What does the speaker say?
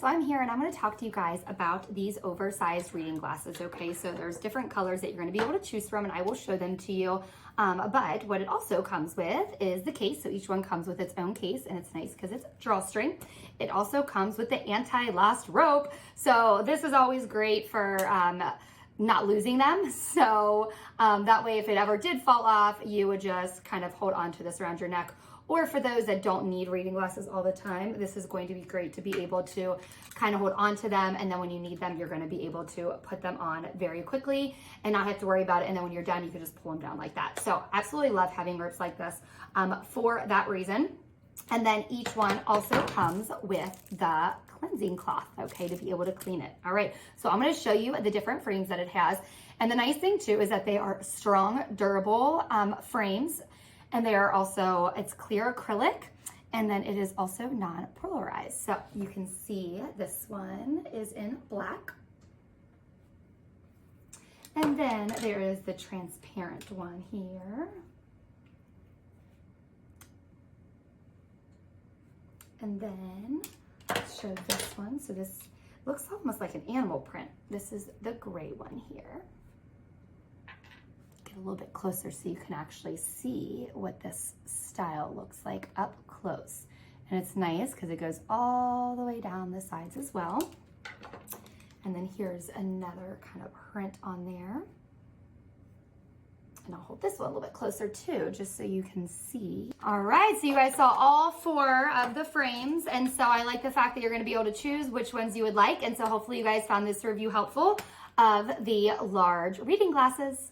So I'm here and I'm going to talk to you guys about these oversized reading glasses, okay? So there's different colors that you're going to be able to choose from and I will show them to you. But what it also comes with is the case. So each one comes with its own case and it's nice because it's drawstring. It also comes with the anti-lost rope. So this is always great for not losing them. So that way if it ever did fall off, you would just kind of hold on to this around your neck. Or for those that don't need reading glasses all the time, this is going to be great to be able to kind of hold on to them. And then when you need them, you're going to be able to put them on very quickly and not have to worry about it. And then when you're done, you can just pull them down like that. So absolutely love having ropes like this for that reason. And then each one also comes with the cleansing cloth, okay, to be able to clean it. All right, so I'm going to show you the different frames that it has. And the nice thing too is that they are strong, durable frames. And they are also, it's clear acrylic, and then it is also non-polarized. So you can see this one is in black. And then there is the transparent one here. And then let's show this one. So this looks almost like an animal print. This is the gray one here. Get a little bit closer so you can actually see what this style looks like up close. And it's nice because it goes all the way down the sides as well. And then here's another kind of print on there. And I'll hold this one a little bit closer too, just so you can see. All right, so you guys saw all 4 of the frames. And so I like the fact that you're gonna be able to choose which ones you would like. And so hopefully you guys found this review helpful of the large reading glasses.